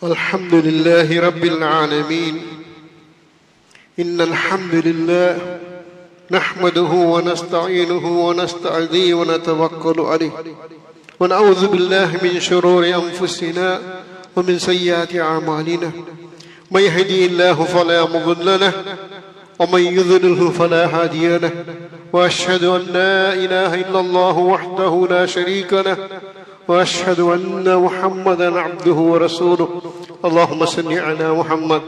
الحمد لله رب العالمين. إن الحمد لله نحمده ونستعينه ونستعيذه ونتوكل عليه ونعوذ بالله من شرور أنفسنا ومن سيئات أعمالنا. من يهدي الله فلا مضل له ومن يضلله فلا هادي له. وأشهد أن لا إله إلا الله وحده لا شريك له وأشهد أن محمدا عبده ورسوله. اللهم صل على محمد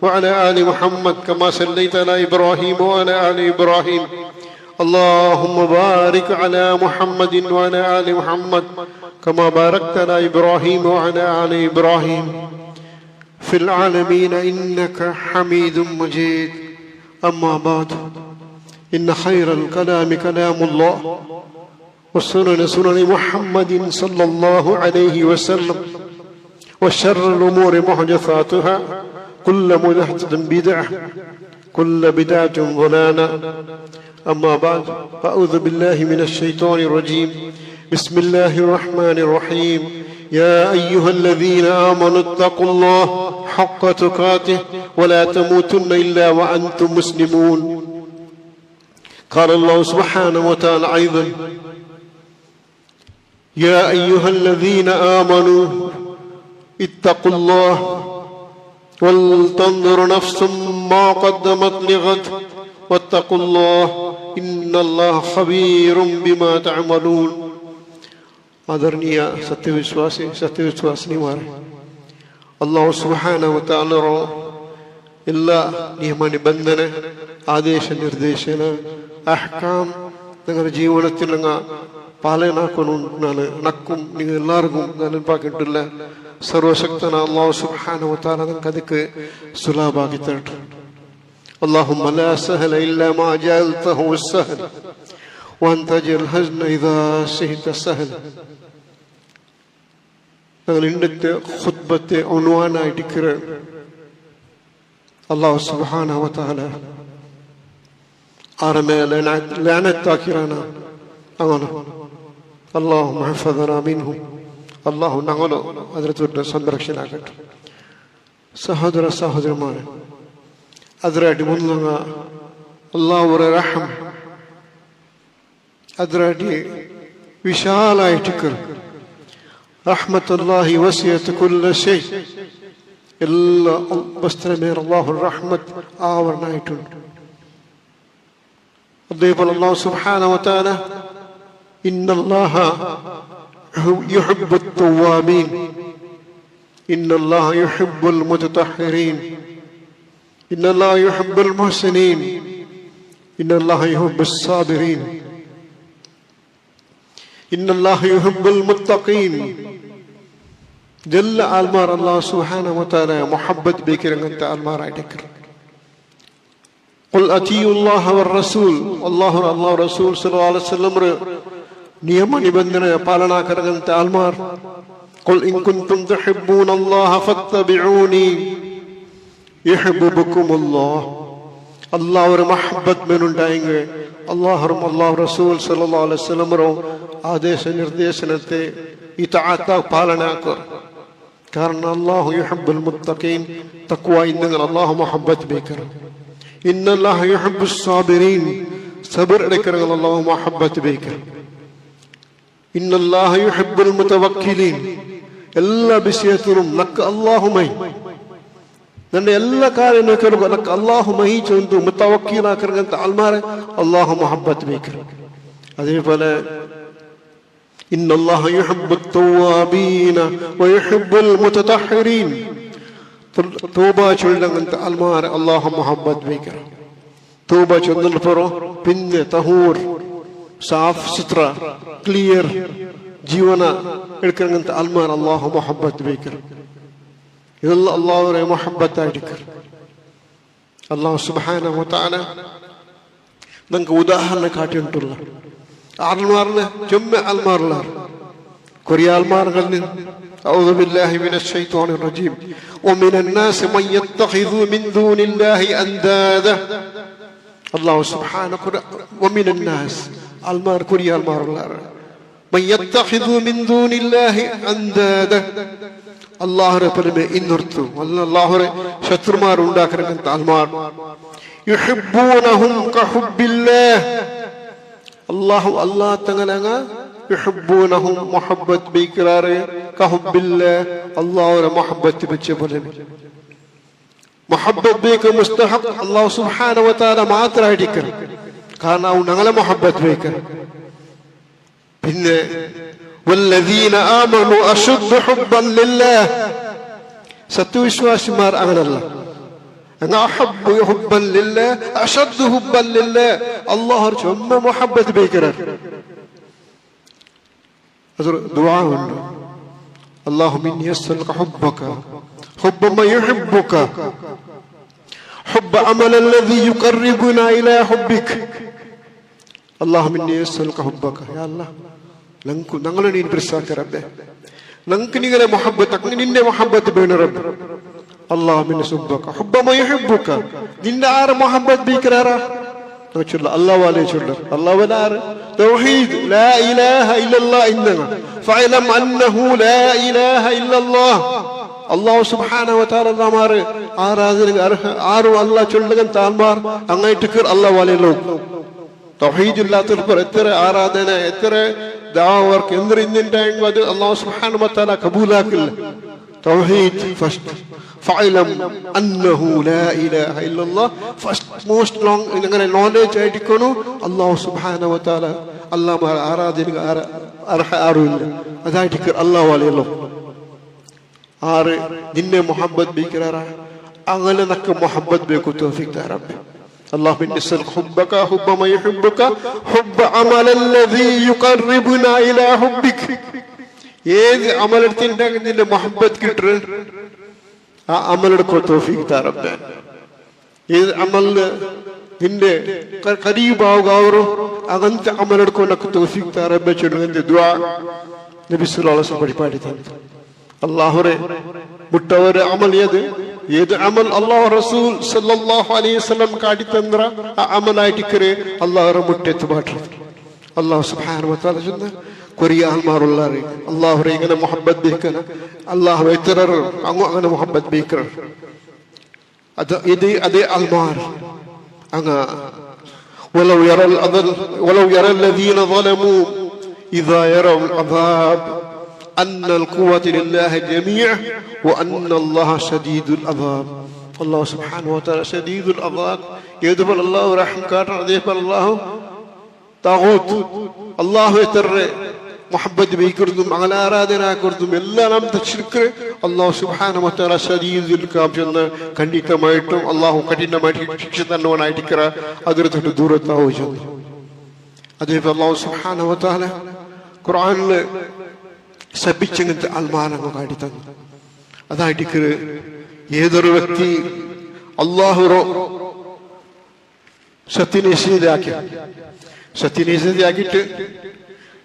وعلى آل محمد كما صليت على إبراهيم وعلى آل إبراهيم. اللهم بارك على محمد وعلى آل محمد كما باركت على إبراهيم وعلى آل إبراهيم في العالمين إنك حميد مجيد. أما بعد، إن خير الكلام كلام الله والسنن سنن محمد صلى الله عليه وسلم وشر الأمور محدثاتها كل محدثة بدعة كل بدعة ضلالة. أما بعد، أعوذ بالله من الشيطان الرجيم. بسم الله الرحمن الرحيم. يا أيها الذين آمنوا اتقوا الله حق تقاته ولا تموتن إلا وأنتم مسلمون. قال الله سبحانه وتعالى أيضا: يا أيها الذين آمنوا اتقوا الله ولتنظر نفس ما قدمت لغد واتقوا الله إن الله خبير بما تعملون. ആദരണീയ സത്യവിശ്വാസിനിമാരെ, അല്ലാഹു സുബ്ഹാനഹു വ തആല എല്ലാ നിയമ നിബന്ധന ಆದೇಶ ನಿರ್ದೇಶನ ಅಹ್ಕಾಮ್ നിങ്ങളുടെ ജീവിതത്തിൽ പാലനാക്കുന്നു. ನಾನು ನಕ್ಕುം നിങ്ങൾ എല്ലാവർക്കും ನೆನಪಾക്കിಟ್ಟಿಲ್ಲ. സർവശക്തന അല്ലാഹു സുബ്ഹാനഹു വ തആല നമുക്ക് ಅದಕ್ಕೆ സുലഭാക്കി തരട്ടെ. اللهم لا سهل إلا ما جعلته السهل وأنت تجعل الحزن إذا شئت سهل. ഞങ്ങൾ ഇന്നത്തെ ഖുത്ബത്തെ ഉൻവാനായിട്ടിരിക്കുന്ന അല്ലാഹു സുബ്ഹാനഹു വ തആല ആരമേ ലാനത്താക്കിറാന അങ്ങനെ അല്ലാഹു മുഹഫദന മിൻഹു. അല്ലാഹു ഞങ്ങളോ അതിനെ തൊട്ട് സംരക്ഷണാക്കട്ടെ. സഹോദര സഹോദരന്മാരെ, അതിരായിട്ട് മുന്നങ്ങ അല്ലാഹുവിന്റെ റഹ്മ അതിരായിട്ട് വിശാലായിട്ടിരിക്കുന്ന റഹ്മത്തുല്ലാഹി വസിഅത്ത് കുല്ല ശൈ. എല്ലാ വസ്തുവിന്മേൽ അല്ലാഹുവിന്റെ റഹ്മത്ത് ആവരണമായിട്ടുണ്ട്. അതേപോലെ അല്ലാഹു സുബ്ഹാനഹു വ തആല ഇന്നല്ലാഹ യുഹിബ്ബുത് തവ്വാബീൻ ഇന്നല്ലാഹ യുഹിബ്ബുൽ മുതതഹ്ഹിരീൻ ഇന്നല്ലാഹ യുഹിബ്ബുൽ മുഹ്സിനീൻ ഇന്നല്ലാഹ യുഹിബ്ബുസ് സാബിരീൻ ഇന്നല്ലാഹ യുഹിബ്ബുൽ മുത്തഖീൻ. ജല്ല ആൽമാർ അല്ലാഹു സുബ്ഹാനഹു വ തആല മുഹബ്ബത്ത് ബിക്കിരങ്ങത്തെ ആൽമാറായിട്ടിരിക്കും. ഖുൽ അത്തിയുല്ലാഹ വറസൂൽ. അല്ലാഹു റസൂൽ സല്ലല്ലാഹു അലൈഹി വസല്ലം നിയമ നിബന്ധന പാലനാക്കരങ്ങത്തെ ആൽമാർ. ഖുൽ ഇൻ കുൻതും തുഹിബ്ബൂനല്ലാഹ ഫത്തബിഊനി യഹ്ബുബുകുമുല്ലാഹ്. അല്ലാഹുവിന്റെ മഹബ്ബത്ത് മേലുണ്ടായെങ്കിൽ അല്ലാഹു റസൂൽ സല്ലല്ലാഹു അലൈഹി വസല്ലം ആദേശ നിർദ്ദേശനത്തെ ഇതഅത്ത പാലനാക്കുക. കാരണം അല്ലാഹു യുഹിബ്ബുൽ മുത്തഖീൻ. തഖ്വ ഇന്നങ്ങൾ അല്ലാഹു മഹബ്ബത്ത് ബിക്കർ. ഇന്നല്ലാഹ യുഹിബ്ബുസ് സാബിരീൻ. സബർ എടുക്കറങ്ങൾ അല്ലാഹു മഹബ്ബത്ത് ബിക്കർ. ഇന്നല്ലാഹ യുഹിബ്ബുൽ മുതവക്കിലീൻ. എല്ലാ വിഷയത്തിലും നക്ക് അല്ലാഹുമൈ നിന്റെ എല്ലാ കാര്യങ്ങളും നക്ക് അല്ലാഹുമൈ ചൊന്തു മുതവക്കിലാക്കറങ്ങത്തെ ആൽമാരെ അല്ലാഹു മഹബ്ബത്ത് ബിക്കർ. അതേപോലെ ഇന്നല്ലാഹ യുഹിബ്ബുത് തവ്വാബീന വയുഹിബ്ബുൽ മുതതഹ്ഹിരീൻ. തൗബ ചൊല്ലങ്ങത്തെ ആൽമാരെ അല്ലാഹു മഹബ്ബത്ത് ബിക്കർ. തൗബ ചൊല്ലുമ്പോൾ പിന്നെ തഹൂർ സാഫ് സുത്ര ക്ലിയർ ജീവന എടുക്കങ്ങത്തെ ആൽമാർ അല്ലാഹു മഹബ്ബത്ത് ബിക്കർ. ഇതെല്ലാം അല്ലാഹുവിന്റെ മഹബ്ബത്തായിരിക്കും. അല്ലാഹു സുബ്ഹാനഹു വ തആല നമുക്ക് ഉദാഹരണം കാട്ടിയിട്ടുള്ള ആൽമാറിന് ചുമ്മ ആൽമാറിലാർ കൊറിയ ആൽമാറുകളിൽ أعوذ بالله من الشيطان الرجيم. ومن الناس من يتخذ من دون الله أندادا. الله سبحانه ومن الناس المار كوريا المار من يتخذ من دون الله أندادا. അള്ളാഹുരെ പരമെ ഇന്നുർത്തു അള്ളാഹുരെ ശത്രുമാർ ഉണ്ടാക്കുന്ന ആൽമാർ യുഹിബ്ബൂനഹും കഹുബ്ബില്ലാഹ് അല്ലാഹു അല്ലാഹ് തങ്ങളങ്ങ യുഹിബ്ബൂനഹും മുഹബ്ബത്ത് ബിക്റാറെ കഹുബ്ബില്ലാഹ് അല്ലാഹുരെ മുഹബ്ബത്ത് വെച്ച പോലെ മുഹബ്ബത്ത് ബിക മുസ്തഹഖ് അല്ലാഹു സുബ്ഹാനഹു വ തആല മാത്രമായിരിക്കണം കാരണം അവൻ ഞങ്ങളെ മുഹബ്ബത്ത് ബിക്റാർ പിന്നെ വല്ലദീന ആമനു അശദ്ദു ഹുബ്ബൻ ലില്ലാഹ് സത്യവിശ്വാസിമാർ അങ്ങനല്ല അഹബ്ബു ഹുബ്ബൻ ലില്ലാഹ് അശദ്ദു ഹുബ്ബൻ ലില്ലാഹ് അല്ലാഹു ചുമ്മ മുഹബ്ബത്ത് ബിക്റാർ അതൊരു ദുആ ഉണ്ട് اللهم إني أسألك حبك حب ما يحبك حب عمل الذي يقربنا إلى حبك اللهم إني أسألك حبك يا الله ഞങ്ങളെ നീ പ്രസാക്ക റബ്ബേ ഞങ്ങൾക്ക് നിങ്ങളെ മുഹബ്ബത്ത് നിന്റെ മുഹബ്ബത്ത് വേണം റബ്ബ് അല്ലാഹു മിൻ സുബ്ബക ഹുബ്ബ മാ യുഹിബ്ബുക നിന്റെ ആരെ മുഹബ്ബത്ത് ബിക്റാറാ ചൊല്ല അല്ലാഹു വാലേ ചൊല്ല അല്ലാഹു വലാർ തൗഹീദ് ലാ ഇലാഹ ഇല്ലല്ലാഹ് ഇന്നന ഫഅലം അന്നഹു ലാ ഇലാഹ ഇല്ലല്ലാഹ് അല്ലാഹു സുബ്ഹാനഹു വ തആല നമ്മാർ ആരാധന ആരു അല്ലാഹ് ചൊല്ലുകൻ താൽമാർ അങ്ങായിട്ട് അല്ലാഹു വാലേലോ തൗഹീദ് ഇല്ലാത്തവർ എത്ര ആരാധന എത്ര ദാവർക്ക് എന്തിന്നുണ്ടായെങ്കിൽ അത് അല്ലാഹു സുബ്ഹാനഹു വ തആല കബൂലാക്കില്ല തൗഹീദ് ഫസ്റ്റ് ഫഅലം അന്നഹു ലാ ഇലാഹ ഇല്ലല്ലാഹ് ഫസ്റ്റ് മോസ്റ്റ് ലോങ് ഇങ്ങനെ നോളേജ് ആയിട്ടിക്കണു അല്ലാഹു സുബ്ഹാനഹു വ തആല അല്ലാഹു ആരാധന ആരുമില്ല അതായിട്ട് അല്ലാഹു വാലേലോ ആറ് നിന്നെ മുഹബ്ബത്ത് ബിക്റാറാ അങ്ങനെ നക്ക് മുഹബ്ബത്ത് ബേക്കു തൗഫീഖ് താ റബ്ബി اللهم إني أسألك حبك حب ما يحبك حب عمل الذي يقربنا إلى حبك ഏത് അമലെടുത്തിട്ടുണ്ടെങ്കിൽ നിന്റെ മുഹബ്ബത്ത് കിട്ടും ആ അമലെടുക്കോ തൗഫീഖ് താ റബ്ബേ ഏത് അമലിന് നിന്റെ കരീബാവുകാവറോ അങ്ങനത്തെ അമലെടുക്കോ നക്ക് തൗഫീഖ് താ റബ്ബേ ചൊല്ലുന്ന ദുആ നബി സല്ലല്ലാഹു അലൈഹി വസല്ലം പഠിപ്പാടി തന്നെ അല്ലാഹുവേ മുട്ടവരെ അമൽ ഏത് അമൽ അല്ലാഹു റസൂൽ സല്ലല്ലാഹു അലൈഹി വസല്ലം കാട്ടി തന്ന ആ അമലായിട്ടിക്കരെ അല്ലാഹുറെ മുട്ടെത്ത് പാട്ട് അല്ലാഹു സുബ്ഹാനഹു വ തആല ചൊന്ന കൊറിയ ആൽമാറുള്ളാറെ അല്ലാഹുറെ ഇങ്ങനെ മുഹബ്ബത്ത് ബിക്കന അല്ലാഹു എത്രർ അങ്ങനെ മുഹബ്ബത്ത് ബിക്കർ അത് അതേ ആൽമാർ അങ്ങ ولو يرى الذين ظلموا إذا يروا العذاب أن القوة لله جميعا وأن الله شديد العذاب الله سبحانه وتعالى شديد العذاب يدبر الله رحم كاتر يدبر الله طاغوت الله يتر محبت بيكردم على آرادنا كردم إلا نام تشركر الله سبحانه وتعالى شديد العذاب جنة كنديتا مايتم الله كدينا مايتم شيطان ونايتكرا أدرت دورة تاوجن أدب الله سبحانه وتعالى قرآن സബിച്ചങ്ങനത്തെ ആൽമാനങ്ങൾ കാട്ടിത്തന്നു അതായിട്ട് ഏതൊരു വ്യക്തി അല്ലാഹുറോ സത്യനിഷേധിയാക്കിയിട്ട്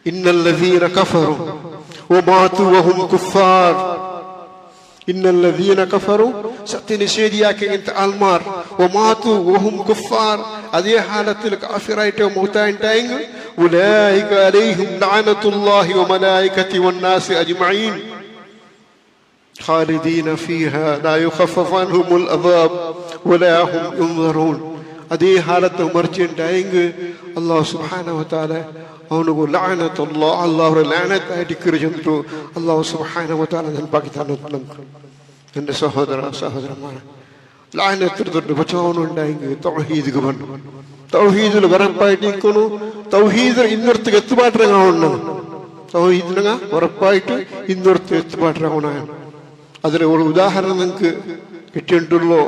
ഇന്നല്ലദീന കഫറു വമാതു വഹും കുഫാർ ഇന്നല്ലദീന കഫറു സത്യനിഷേധിയാക്കിയ ആൽമാർ വമാതു വഹും കുഫാർ അതേ ഹാലത്തിൽ കാഫിറായിട്ട് മൗത്തായിട്ടായെങ്കിൽ أولئك عليهم لعنة الله وملائكته والناس أجمعين خالدين فيها لا يخفف عنهم العذاب ولا هم ينظرون അതേ ഹാലത്ത് മറിച്ച് ഡായെങ്കിൽ അല്ലാഹു സുബ്ഹാനഹു വ തആല അവനുക്ക് ലഅനത്തുല്ലാഹ് അല്ലാഹുവിന്റെ ലഅനത്തായിട്ട് ചെന്നിട്ടു അല്ലാഹു സുബ്ഹാനഹു വ തആല നൽകി തന്നു എൻ്റെ സഹോദരന്മാരെ ലഅനത്തിട്ട് ബച്ചാവനുണ്ടായെങ്കിൽ തൗഹീദ് പറഞ്ഞു തൗഹീദിൽ ഉറപ്പായിട്ടിരിക്കുന്നു തൗഹീദ് ഇന്നൊരുത്തേക്ക് എത്തുപാട്ടിറങ്ങാവുന്ന തൗഹീദിന ഉറപ്പായിട്ട് ഇന്നൊരുത്ത് എത്തുപാട്ടിറങ്ങണം അതിന് ഒരു ഉദാഹരണം നിങ്ങൾക്ക് കിട്ടിയിട്ടുള്ളൂ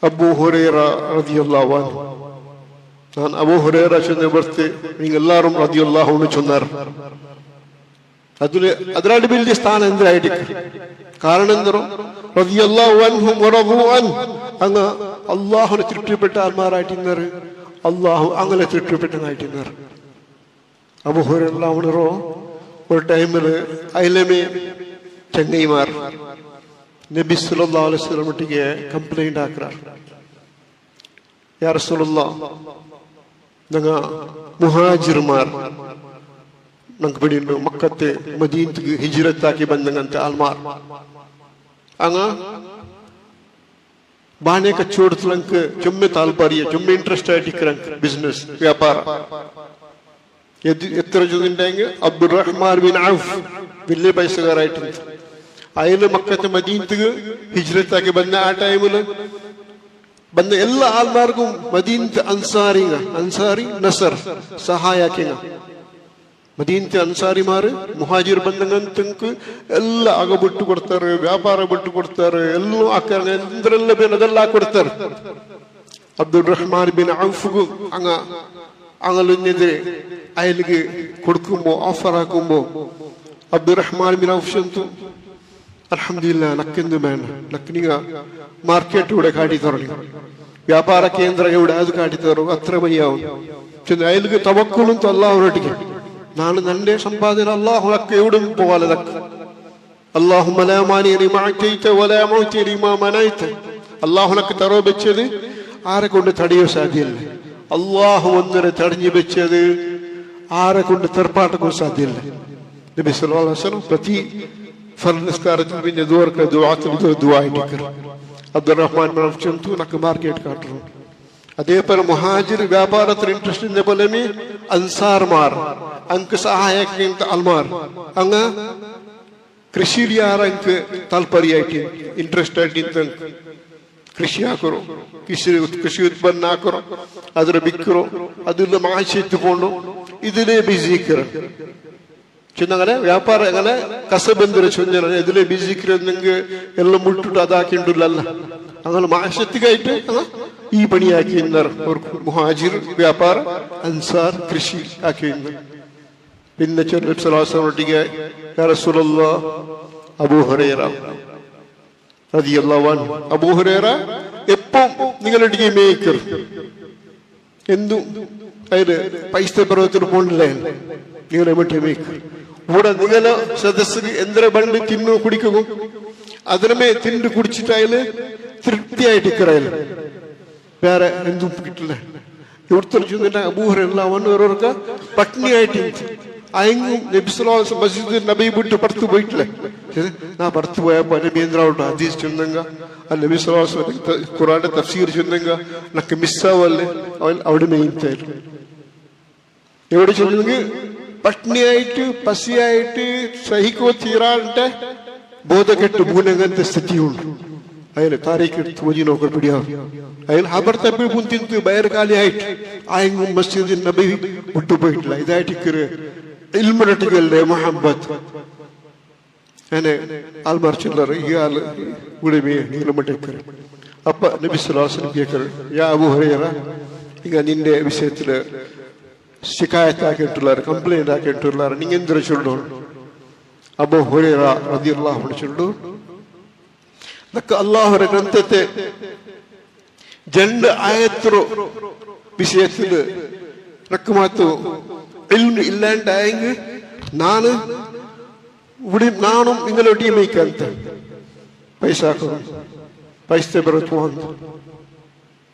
അബൂ ഹുറൈറ റളിയല്ലാഹു അൻഹു ഞാൻ അബൂ ഹുറൈറ ചെന്ന ബർത്ത് നിങ്ങൾ എല്ലാവരും റളിയല്ലാഹു അൻഹു ചൊന്നാർ അതിലാണ് വലിയ സ്ഥാനം എന്തായിട്ട് കാരണം എന്തോ റളിയല്ലാഹു അൻഹും വറദു അൻ അങ്ങ് അല്ലാഹുവിനെ തൃപ്തിപ്പെട്ട ആത്മാരായിട്ട് അല്ലാഹു അങ്ങനെ തൃപ്തിപ്പെട്ടതായിട്ട് അബൂ ഹുറൈറ ഒരു ടൈമില് അയലമേ ചെങ്ങൈമാർ നബി സല്ലല്ലാഹു അലൈഹി വസല്ലം ഒട്ടിಗೆ ಕಂಪ್ಲೇಂಟ್ ಹಾಕ್ರ ಯಾ ರಸೂಲುಲ್ಲಾಹ್ ನಂಗ ಮುಹಾಜಿರ್ಮಾರ್ ನಂಗೆ ಬಿಡಿನ್ನು ಮಕ್ಕತ್ತೆ ಮದೀನಕ್ಕೆ ಹಿಜ್ರತ್ತಾಕಿ ಬಂದಂಗಂತ ಆಲ್ಮಾರ್ ಅಂಗ ಬಾನೆ ಕಚ್ಚೋಡ್ತಲಂಕ ಚೊಮ್ಮೆ ತಾಲ್ಪಾರಿಯ ಚೊಮ್ಮೆ ಇಂಟ್ರೆಸ್ಟ್ ಆಯ್ತಿಕ್ಕರಂಕ ಬಿಸ್ನೆಸ್ ವ್ಯಾಪಾರ എത്ര ചൊല്ലുണ്ടെങ്കിൽ അബ്ദുൾ റഹ്മാൻ ബിൻ ഔഫ് വലിയ പൈസക്കാരായിട്ടുണ്ട്. അയാള് മക്കത്തെ മദീനത്തേക്ക് ഹിജ്റത്താക്കി വന്ന ആ ടൈമില് വന്ന എല്ലാ ആൾമാർക്കും മദീനത്തെ അൻസാരി നസർ സഹായാക്കിയ മദീനത്തെ അൻസാരിമാര് മുഹാജിർ ಬಂದಂಗಂತಂಕು ಎಲ್ಲ ಆಗ ಬಿಟ್ಟು ಕೊಡ್ತಾರೆ, ವ್ಯಾಪಾರ ಬಿಟ್ಟು ಕೊಡ್ತಾರೆ, ಎಲ್ಲೂ ಹಾಕ್ತಾರೆ, ಎಂದ್ರೆಲ್ಲ ಅದೆಲ್ಲ ಕೊಡ್ತಾರೆ. അബ്ദുൾ റഹ്മാൻ ബിൻ ഔഫ്ಗೂ അങ്ങനെതിരെ അയാൾക്ക് കൊടുക്കുമ്പോ ഓഫർ ആക്കുമ്പോ അബ്ദുൾ റഹ്മാൻ ബിൻ ഔഫ് ചൊന്തു അൽഹംദുലില്ലാ നക്കെന്ത് വേണം, നക്കിനിക മാർക്കറ്റ് ഇവിടെ കാട്ടി തുടങ്ങി, വ്യാപാര കേന്ദ്ര ഇവിടെ അത് കാട്ടി തരും, അത്ര മതിയാവും. അയാൾക്ക് തവക്കുലും അല്ലാഹുവിനൊട്ടിക്ക് നാളെ നന്റെ സമ്പാദന അല്ലാഹു നക്ക് എവിടും പോകാതെ നക്ക് അല്ലാഹുമ്മ ലാ മാനി ലിമാ അതൈത വലാ മുഅതി ലിമാ മനൈത. അല്ലാഹു നക്ക് തറോ വെച്ചത് ആരെ കൊണ്ട് തടയോ സാധ്യമല്ല. അള്ളാഹു ഒന്നിനെ തടഞ്ഞു വെച്ചത് ആരെ കൊണ്ട് തെർപ്പാട്ടക്കും സാധ്യമല്ല. നബി സല്ലല്ലാഹു അലൈഹി വസല്ലം പ്രതി ഫർദ് നിസ്കാരത്തിൽ പിന്നെ ദുആയിട്ടിക്കർ അബ്ദുൾ റഹ്മാൻ ബിൻ ഔഫ് ചൊന്തു നക്ക് മാർക്കറ്റ് കാട്ടുന്നു. അതേപോലെ മുഹാജിർ വ്യാപാരത്തിൽ ഇൻട്രസ്റ്റ് പോലെ അൻസാർമാർ ಅಂಕ ಸಹಾಯಕ್ಕಿಂತ ಅಲ್ಮಾರ್ ಅಂಗ ಕೃಷಿಲಿ ಯಾರ ಅಂಕ ತಾಲ್ಪರ್ಯ ಆಯ್ತು ಇಂಟ್ರೆಸ್ಟ್ ಆಯ್ತು ಕೃಷಿ ಹಾಕೋರು, ಕೃಷಿ ಉತ್ಪನ್ನ ಹಾಕೋರು, ಅದರ ಬಿಕ್ಕರು, ಅದೆಲ್ಲ ಮಾಹಿತಿ ಎತ್ತುಕೊಂಡು ഇതിലേ ബിസിക്കർ ചെന്നങ്ങനെ വ്യാപാരം അങ്ങനെ കസബന്ധര ചൊല്ലണ ഇതിലേ ബിസിക്കറെന്നെങ്കിൽ എല്ലാം മുട്ടിട്ട് അതാക്കിണ്ടല്ല അങ്ങനെ മാസത്തിക്കായിട്ട് ഈ പണിയാക്കി മുഹാജിർ വ്യാപാര അൻസാർ കൃഷി ആക്കി. പിന്നെ ഒട്ടിക്ക് യാ റസൂലല്ലാഹ് അബൂ ഹുറൈറ റളിയല്ലാഹു അൻഹു, അബൂ ഹുറൈറ എപ്പം നിങ്ങളൊട്ടിക്ക് മേക്കർ എന്തു അതിന് പൈസ പർവ്വത്തിന് പോണില്ലേ നിങ്ങളെ മറ്റേ മേക്കർ ഇവിടെ നിങ്ങളെ സദസ്സിന് എന്തിനെ ബണ്ട് തിന്നു കുടിക്കും അതിനമേ തിന്നു കുടിച്ചിട്ട് അയാള് തൃപ്തിയായിട്ട് ഇക്കറയല്ല, വേറെ എന്തും കിട്ടില്ല. ഇവിടുത്തെ ചൊന്നിട്ട് അബൂ ഹുറൈറ അവർക്ക് പട്ടിണിയായിട്ട് അയങ്ങും നബി സല്ലല്ലാഹു അലൈഹി വസല്ലം മസ്ജിദ് നബി വിട്ട് പുറത്തു പോയിട്ടില്ലേ. നാ പുറത്തു പോയപ്പോ നബി എന്താവട്ടെ ഹദീസ് ചൊന്നെങ്ക നബി സല്ലല്ലാഹു അലൈഹി വസല്ലം ഖുർആന്റെ തഫ്സീർ ചൊന്നെങ്ക നക്ക് മിസ്സാവല്ലേ അവൻ അവിടെ മെയിൻതായിരുന്നു. എവിടെ ചൊല്ലുന്നെങ്കിൽ പട്ടിണിയായിട്ട് പസിയായിട്ട് സഹിക്കോ തീരാണ്ട് ബോധക്കെട്ട് മൂലങ്ങനത്തെ സ്ഥിതിയുണ്ട്. അയാൾ താരീഖെടുത്ത് ഓതി നോക്കാൻ പിടിയാവും. അയാൾ ഹബർ തപ്പിൽ മുന്തിന്ന് ബയർകാലിയായിട്ട് ആയെങ്കും മസ്ജിദ് നബി വിട്ടുപോയിട്ടില്ല. ഇതായിട്ട് ഇൽമുനട്ടികളുടെ മുഹബത്ത് അങ്ങനെ ആൾമാർ ചൊല്ലർ ഇയാൾ ഉടമയെ നീളമട്ടേക്കർ. അപ്പൊ നബി സല്ലല്ലാഹു അലൈഹി വസല്ലം കേക്കർ യാ അബൂ ഹുറൈറ ഇങ്ങ നിന്റെ വിഷയത്തില് ശികായത്താക്കിയിട്ടുള്ളവർ കംപ്ലൈന്റ് ആക്കിയിട്ടുള്ളവർ നീ എന്തൊരു ചൊല്ലു. അബൂ ഹുറൈറ റളിയല്ലാഹു അൻഹു ചൊല്ലു നക്ക് അല്ലാഹുവിന്റെ ഗ്രന്ഥത്തെ രണ്ട് ആയത്തോ വിഷയത്തില് നക്ക് മാത്തു ഇൽമു ഇല്ലാണ്ടായെങ്കിൽ നാണും നിങ്ങളൊട്ടിയെ മേയ്ക്കാത്ത പൈസ പൈസ ബറത്തു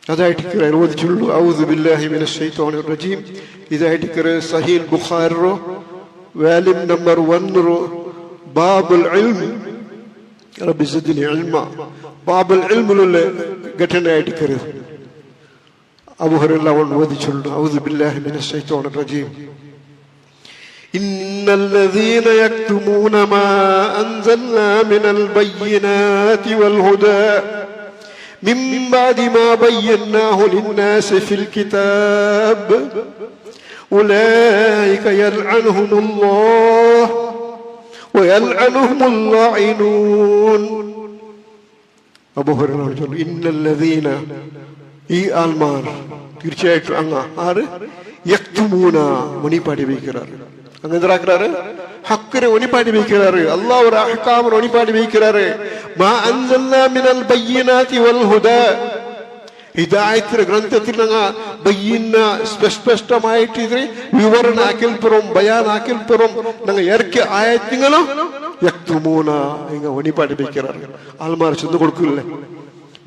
അതായിട്ട് ഓദിച്ചുള്ളൂ. ഔദു ബില്ലാഹി മിനശ് ശൈത്വാനിർ റജീം. ഇതായിട്ട് സഹീഹ് ബുഖാരിറോ വാല്യൂം നമ്പർ 1 ബാബുൽ ഇൽം റബ്ബി സിദ്നി ഇൽമ ബാബുൽ ഇൽമിലുള്ള ഘട്ടനയായിട്ട് അബൂ ഹുറൈറ ഓദിച്ചുള്ളൂ. ഔദു ബില്ലാഹി മിനശ് ശൈത്വാനിർ റജീം. ഇന്നല്ലദീന യക്തുമൂന മാ അൻസൽനാ മിനൽ ബയ്യിനാതി വൽ ഹുദാ من بعد ما بيناه للناس في الكتاب أولئك يلعنهم الله ويلعنهم اللاعنون. അബൂ ഹുറൈറ പറഞ്ഞു ഇന്നല്ലദീന ഈ ആൾമാർ തീർച്ചയായിട്ടും അങ്ങ് ആര് യക്തുമൂന മണിപ്പാടി വയ്ക്കാറ് അങ്ങനെന്താക്കാറ് ഹക്കിനെ ഒണിപ്പാടി വയ്ക്കാറ് അല്ലാഹുവിന്റെ അഹ്കാമിനെ ഒണിപ്പാടി വയ്ക്കാറ്. മാ അൻസൽനാ മിനൽ ബയ്യിനാതി വൽ ഹുദാ ഹിദായത്തിന്റെ ഗ്രന്ഥത്തിൽ ബയ്യിന സ്പഷ്ടമായിട്ട് ഇതിനെ വിവരണ ആക്കൽപ്പുറം ബയാനാക്കൽപ്പുറം ഞങ്ങൾ ഇറക്കിയ ആയത്തിങ്ങളും യക്തുമൂന ഇങ്ങ ഒണിപ്പാടി വയ്ക്കാറ് ആൾമാർ ചെന്ന് കൊടുക്കില്ലേ.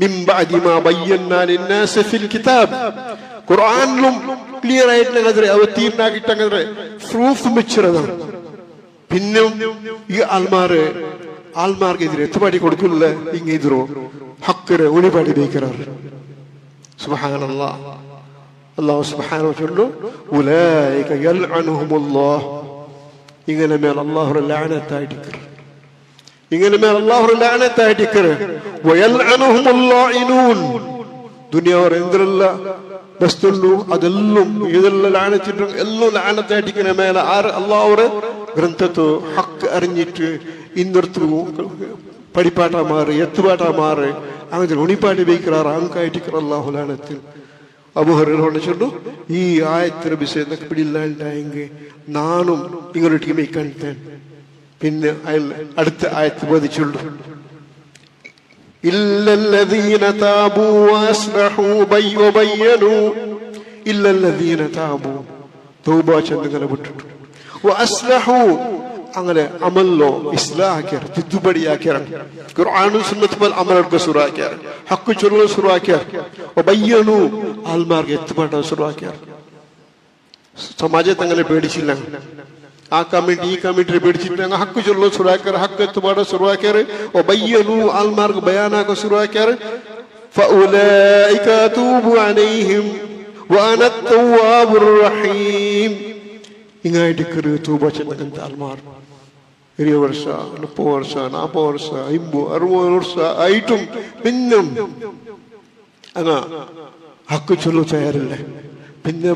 മിൻ ബഅദി മാ ബയ്യനാ ലിന്നാസി ഫിൽ കിതാബ് ഖുർആനിലും ക്ലിയർ ആയിട്ട് അവർ തീരുമാക്കിട്ടങ്ങനെ പ്രൂഫ് വെച്ചിരുന്നതാണ്. പിന്നെ ഈ ആൾമാർക്കെതിരെ എത്തുപാടി കൊടുക്കില്ല ഇങ്ങെതിരോ ഹക്കര് ഒളിപാടി ബേക്കറാർ. സുബ്ഹാനല്ലാഹ്, അല്ലാഹു സുബ്ഹാനഹു വ തആല ഉലൈക യൽഅനുഹുമുല്ലാഹ്, ഇങ്ങനെ മേൽ അല്ലാഹു ലഅനത്തായിട്ടിക്കർ, ഇങ്ങനെ മേൽ അല്ലാഹു ലഅനത്തായിട്ടിക്കർ. വയൽഅനുഹുമുല്ലാഇനൂൻ, ദുനിയാവർ എന്തെല്ല ബസ്തുള്ളൂ അതെല്ലാം ഇതെല്ലാം ലാനത്തിട്ടും എല്ലാം ലാനത്തായിട്ടിക്കുന്ന മേലെ ആറ് അള്ളാഹുടെ ഗ്രന്ഥത്തോ ഹക്ക് അറിഞ്ഞിട്ട് ഇന്നൊരുത്തു പടിപ്പാട്ട മാറ് എത്തുപാട്ട മാറ് അങ്ങനെ ഉണിപ്പാട്ടി വയ്ക്കാറ് അങ്കായിട്ടിക്കറ അള്ളാഹു ലാനത്തിൽ. അബൂ ഹുറൈറ ചൊല്ലു, ഈ ആയത്തിന് വിഷയം പിടിയില്ലാണ്ടായെങ്കിൽ നാനും ഇങ്ങോട്ട് ടീമേ കണ്ടേൻ. പിന്നെ അടുത്ത ആയത്ത് ബോധിച്ചുള്ളൂ, ഇല്ലല്ലദീന താബൂ വഅസ്ലഹൂ വബയ്യനൂ, ഇല്ലല്ലദീന താബൂ തൗബ ചെയ്തങ്ങനെ വിട്ടിട്ടു, വഅസ്ലഹൂ അങ്ങനെ അമല്ലോ ഇസ്ലാഹ്യാർ തിദ്ദുപടിയാക്കിയാർ, ഖുർആനും സുന്നത്തും പോൽ അമലൊക്കെ ശുരുവാക്കിയാർ, ഹക്ക് ചൊല്ലൽ ശുരുവാക്കിയാർ, വബയ്യനൂ ആൽമാർക്ക് എത്തുപാട്ട ശുരുവാക്കിയാർ. സമാജത്തെ അങ്ങനെ പേടിച്ചില്ല, ആ കമ്മിറ്റി ഈ കമ്മിറ്റിയെ പേടിച്ചിട്ട് ഹക്ക് ചൊല്ലൽ ശുരുവാക്കിയാർ, ഹക്ക് എത്തുപാട ശുരുവാക്കിയാർ, വബയ്യനൂ ആൽമാർക്ക് ബയാനാക്ക ശുരുവാക്കിയാർ. ഫഉലൈക അതൂബു അലൈഹിം വഅന അത്തവ്വാബുർ റഹീം. ഇങ്ങായിട്ട് തൂബ ചെന്നകന്ത ആൽമാർ 20 വർഷ 30 വർഷ 40 വർഷ 50 60 വർഷ ആയിട്ടും പിന്നും അങ്ങ് ഹക്ക് ചൊല്ലു തയ്യാറില്ല. പിന്നെ